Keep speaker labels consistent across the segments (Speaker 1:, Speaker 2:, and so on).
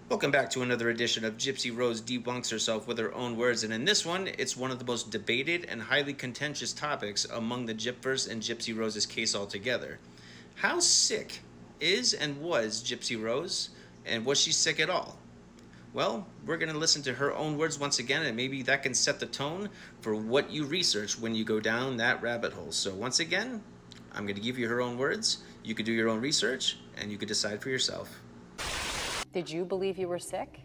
Speaker 1: Welcome back to another edition of Gypsy Rose Debunks Herself with her own words, and in this one, it's one of the most debated and highly contentious topics among the Gypverse and Gypsy Rose's case altogether. How sick is and was Gypsy Rose, and was she sick at all? Well, we're going to listen to her own words once again, and maybe that can set the tone for what you research when you go down that rabbit hole. So, once again, I'm going to give you her own words. You could do your own research, and you could decide for yourself.
Speaker 2: Did you believe you were sick?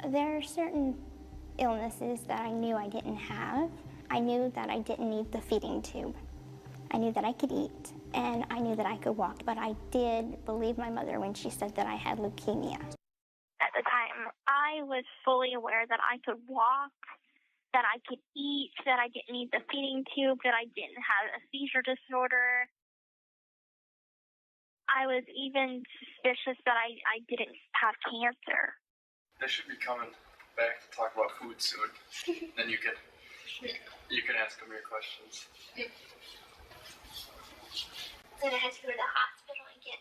Speaker 3: There are certain illnesses that I knew I didn't have. I knew that I didn't need the feeding tube. I knew that I could eat, and I knew that I could walk, but I did believe my mother when she said that I had leukemia.
Speaker 4: At the time, I was fully aware that I could walk, that I could eat, that I didn't need the feeding tube, that I didn't have a seizure disorder. I was even suspicious that I didn't have cancer.
Speaker 5: They should be coming back to talk about food soon. Then you can ask them your questions.
Speaker 6: Then I had to go to the hospital and get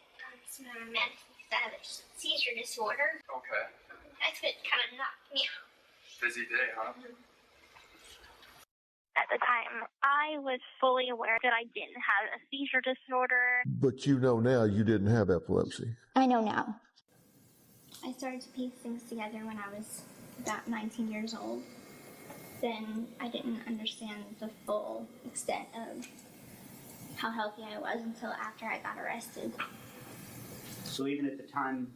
Speaker 6: some medicine because I have a seizure disorder.
Speaker 5: Okay.
Speaker 6: That's what kind of knocked me out.
Speaker 5: Busy day, huh?
Speaker 4: At the time, I was fully aware that I didn't have a seizure disorder.
Speaker 7: But you know now you didn't have epilepsy.
Speaker 3: I know now. I started to piece things together when I was about 19 years old. Then I didn't understand the full extent of how healthy I was until after I got arrested.
Speaker 8: So even at the time,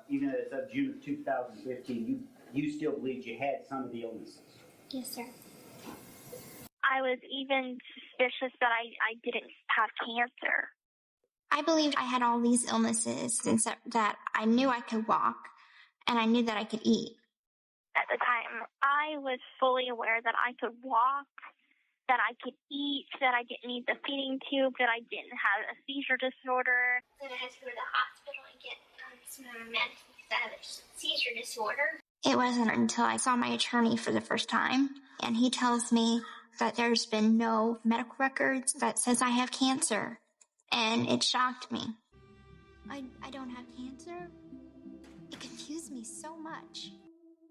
Speaker 8: even as of June of 2015, you still believed you had some of the illnesses?
Speaker 3: Yes, sir.
Speaker 4: I was even suspicious that I didn't have cancer.
Speaker 3: I believed I had all these illnesses, except that I knew I could walk, and I knew that I could eat.
Speaker 4: At the time, I was fully aware that I could walk, that I could eat, that I didn't need the feeding tube, that I didn't have a seizure disorder.
Speaker 6: Then I had to go to the hospital and get some medicine because I have a seizure disorder.
Speaker 3: It wasn't until I saw my attorney for the first time, and he tells me that there's been no medical records that says I have cancer, and it shocked me. I don't have cancer? It confused me so much.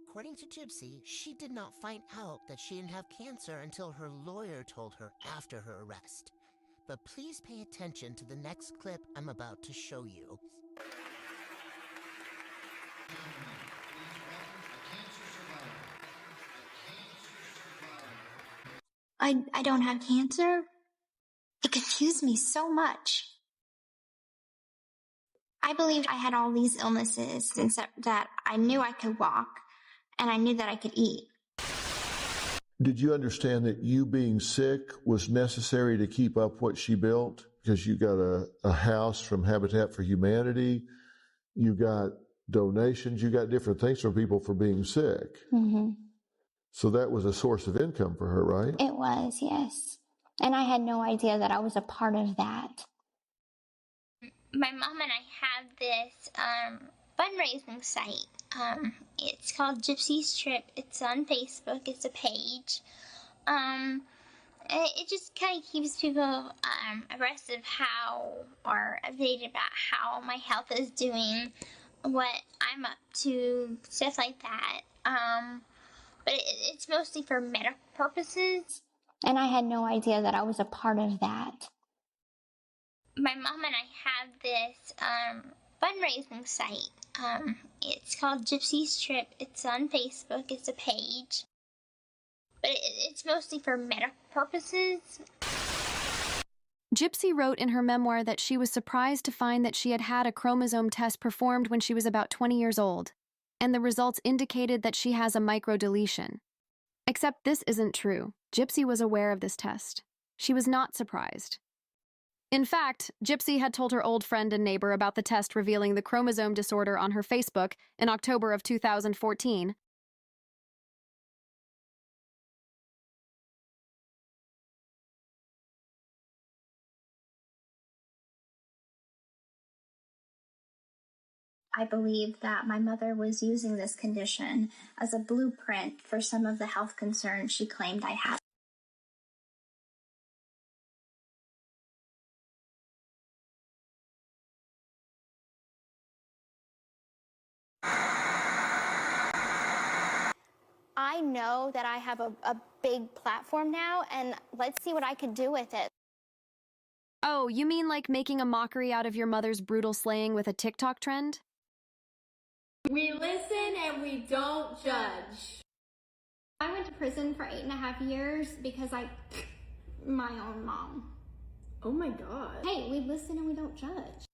Speaker 9: According to Gypsy, she did not find out that she didn't have cancer until her lawyer told her after her arrest. But please pay attention to the next clip I'm about to show you.
Speaker 3: I don't have cancer? It confused me so much. I believed I had all these illnesses, except that I knew I could walk, and I knew that I could eat.
Speaker 7: Did you understand that you being sick was necessary to keep up what she built? Because you got a house from Habitat for Humanity, you got donations, you got different things from people for being sick.
Speaker 3: Mm-hmm.
Speaker 7: So that was a source of income for her, right?
Speaker 3: It was, yes. And I had no idea that I was a part of that.
Speaker 6: My mom and I have this fundraising site. It's called Gypsy's Trip. It's on Facebook. It's a page. It just kind of keeps people abreast of how, or updated about how my health is doing, what I'm up to, stuff like that. But it's mostly for medical purposes.
Speaker 3: And I had no idea that I was a part of that.
Speaker 6: My mom and I have this fundraising site. It's called Gypsy's Trip. It's on Facebook. It's a page. But it's mostly for medical purposes.
Speaker 10: Gypsy wrote in her memoir that she was surprised to find that she had had a chromosome test performed when she was about 20 years old, and the results indicated that she has a microdeletion. Except this isn't true. Gypsy was aware of this test. She was not surprised. In fact, Gypsy had told her old friend and neighbor about the test revealing the chromosome disorder on her Facebook in October of 2014.
Speaker 3: I believe that my mother was using this condition as a blueprint for some of the health concerns she claimed I had. I know that I have a big platform now, and let's see what I could do with it.
Speaker 10: Oh, you mean like making a mockery out of your mother's brutal slaying with a TikTok trend?
Speaker 11: We listen and we don't judge.
Speaker 12: I went to prison for 8.5 years because my own mom.
Speaker 11: Oh my God.
Speaker 12: Hey, we listen and we don't judge.